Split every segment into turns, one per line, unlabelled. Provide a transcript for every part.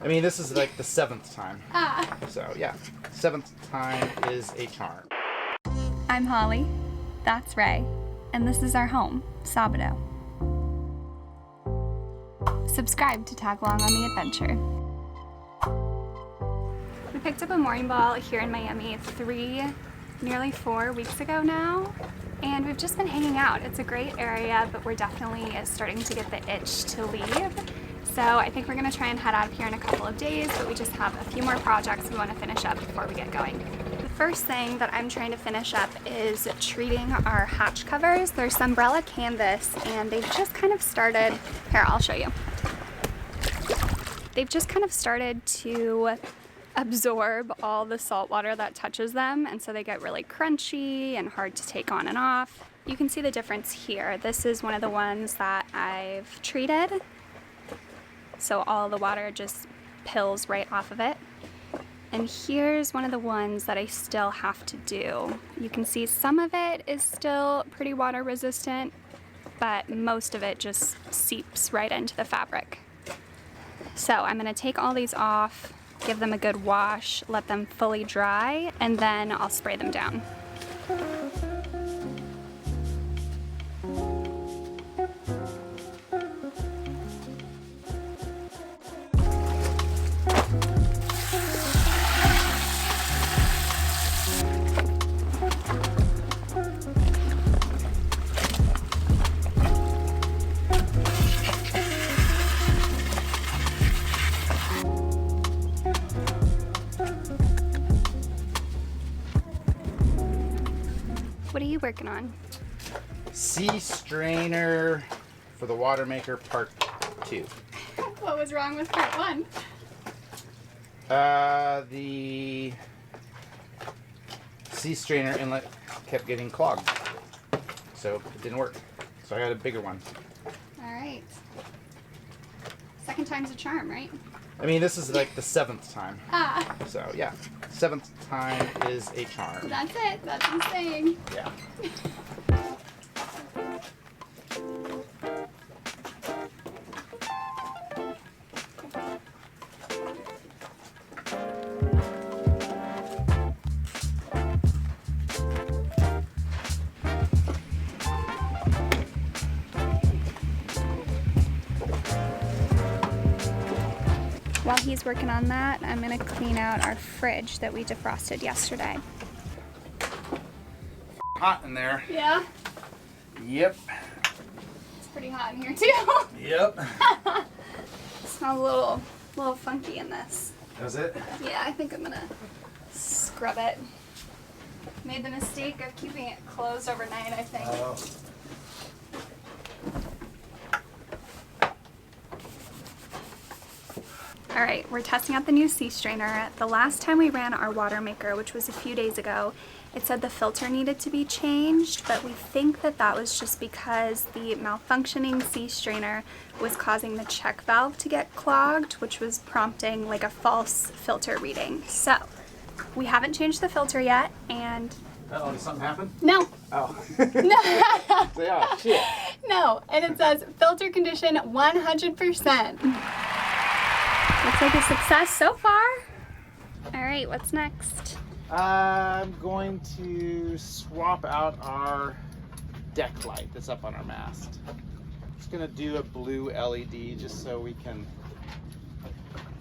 I mean, this is like the 7th time.
Ah.
So yeah, 7th time is a charm.
I'm Holly. That's Ray. And this is our home, Sabado. Subscribe to tag along on the adventure. We picked up a mooring ball here in Miami nearly 4 weeks ago now. And we've just been hanging out. It's a great area, but we're definitely starting to get the itch to leave. So I think we're gonna try and head out of here in a couple of days, but we just have a few more projects we wanna finish up before we get going. The first thing that I'm trying to finish up is treating our hatch covers. They're Sunbrella canvas, and they've just kind of started, here, I'll show you. They've just kind of started to absorb all the salt water that touches them, and so they get really crunchy and hard to take on and off. You can see the difference here. This is one of the ones that I've treated, so all the water just pills right off of it. And here's one of the ones that I still have to do. You can see some of it is still pretty water resistant, but most of it just seeps right into the fabric. So I'm gonna take all these off, give them a good wash, let them fully dry, and then I'll spray them down. What are you working on?
Sea strainer for the watermaker part 2.
What was wrong with part 1?
The sea strainer inlet kept getting clogged, so it didn't work. So I got a bigger one.
All right. Second time's a charm, right?
I mean, this is like the 7th time.
Ah.
So yeah, 7th time is a charm.
That's it. That's the saying.
Yeah.
While he's working on that, I'm gonna clean out our fridge that we defrosted yesterday.
Hot in there.
Yeah?
Yep.
It's pretty hot in here too.
Yep.
It smells a little funky in this.
Does it?
Yeah, I think I'm gonna scrub it. Made the mistake of keeping it closed overnight, I think.
Oh.
All right, we're testing out the new sea strainer. The last time we ran our watermaker, which was a few days ago, it said the filter needed to be changed, but we think that that was just because the malfunctioning sea strainer was causing the check valve to get clogged, which was prompting like a false filter reading. So we haven't changed the filter yet, and
Uh-oh, did something happen?
no.
Oh.
No.
Yeah, shit.
No, and it says filter condition 100%. Looks like a success so far. All right, what's next?
I'm going to swap out our deck light that's up on our mast. Just gonna do a blue LED just so we can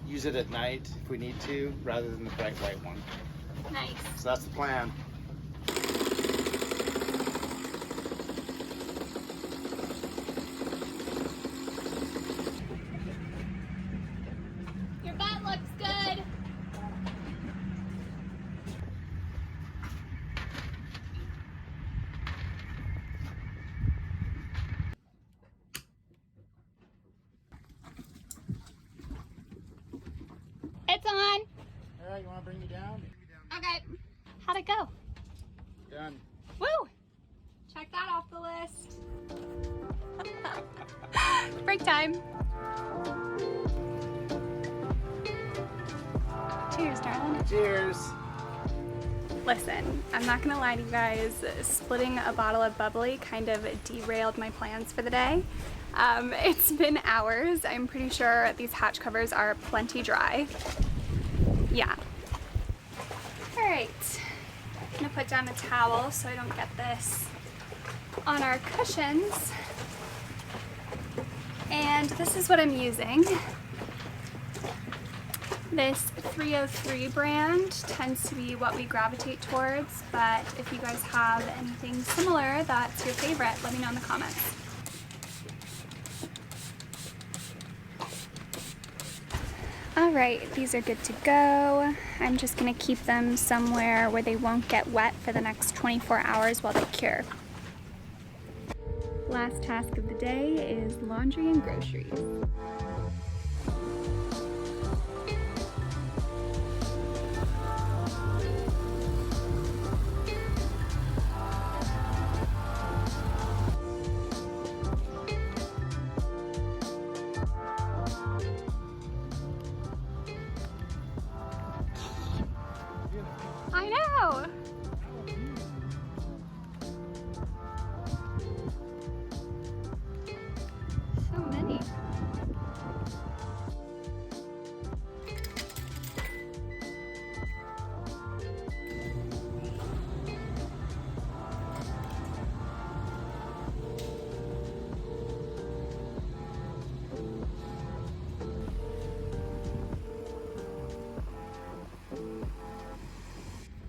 use it at night if we need to, rather than the bright white one.
Nice.
So that's the plan.
Your butt looks good. It's on.
All right, you want to bring me down?
Okay. How'd it go?
Done.
Woo! Check that off the list. Break time. Cheers, darling.
Cheers.
Listen, I'm not gonna lie to you guys, splitting a bottle of bubbly kind of derailed my plans for the day. It's been hours. I'm pretty sure these hatch covers are plenty dry. Yeah. All right, I'm gonna put down a towel so I don't get this on our cushions. And this is what I'm using. This 303 brand tends to be what we gravitate towards, but if you guys have anything similar that's your favorite, let me know in the comments. All right, these are good to go. I'm just gonna keep them somewhere where they won't get wet for the next 24 hours while they cure. Last task of the day is laundry and groceries. I know! So many.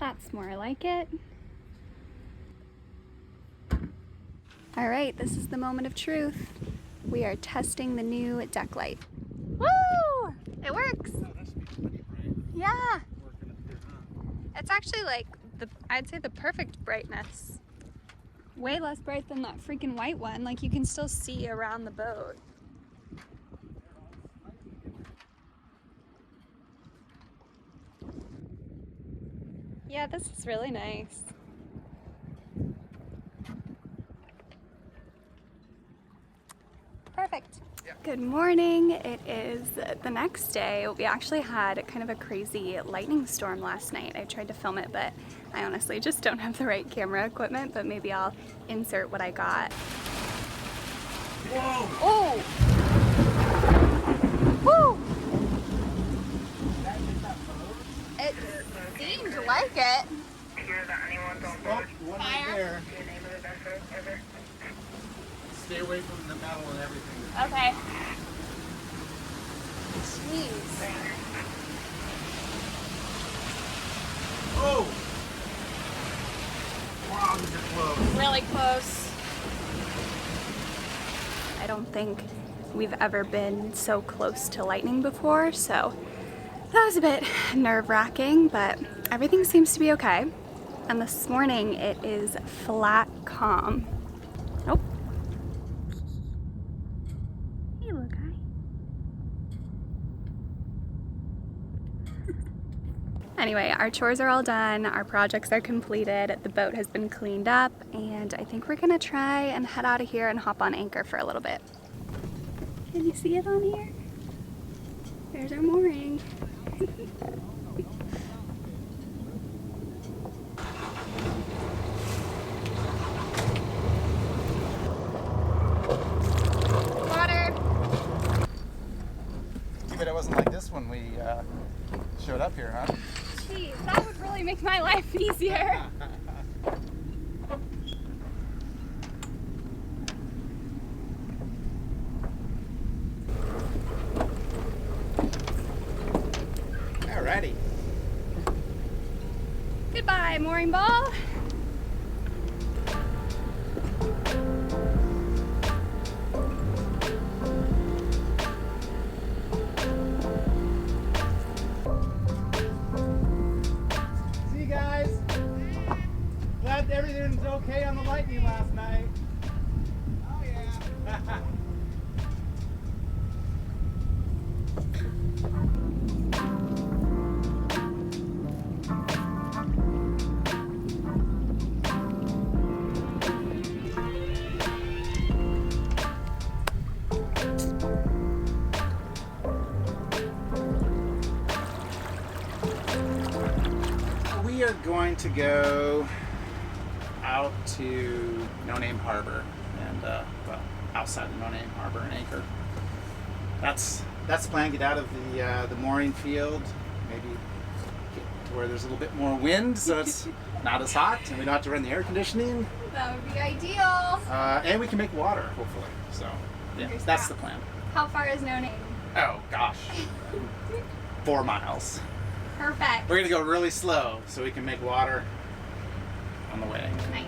That's more like it. All right, this is the moment of truth. We are testing the new deck light. Woo! It works.
Oh, that should be pretty bright.
Yeah.
Working up here, huh?
It's actually like I'd say the perfect brightness. Way less bright than that freaking white one. Like you can still see around the boat. Yeah, this is really nice. Perfect.
Yeah.
Good morning. It is the next day. We actually had kind of a crazy lightning storm last night. I tried to film it, but I honestly just don't have the right camera equipment, but maybe I'll insert what I got.
Whoa!
Oh! Woo! It seemed like it.
Oh, one right there. Stay away from the metal and everything.
Okay. Jeez.
Oh! Wow, these are close.
Really close. I don't think we've ever been so close to lightning before, so that was a bit nerve-wracking, but everything seems to be okay. And this morning it is flat calm. Oh. Hey, little guy. Anyway, our chores are all done, our projects are completed, the boat has been cleaned up, and I think we're gonna try and head out of here and hop on anchor for a little bit. Can you see it on here? There's our mooring. Water!
Too bad it wasn't like this when we showed up here, huh?
Geez, that would really make my life easier.
Alrighty.
Goodbye, mooring ball.
See you guys. Glad everything was okay on the lightning last night. Oh yeah. We are going to go out to No Name Harbor, and well, outside the No-Name Harbor and anchor. That's the plan. Get out of the mooring field, maybe get to where there's a little bit more wind, so it's not as hot, and we don't have to run the air conditioning.
That would be ideal.
And we can make water, hopefully. So yeah, that's the plan.
How far is No Name?
Oh gosh, 4 miles.
Perfect.
We're gonna go really slow so we can make water on the way.
Nice.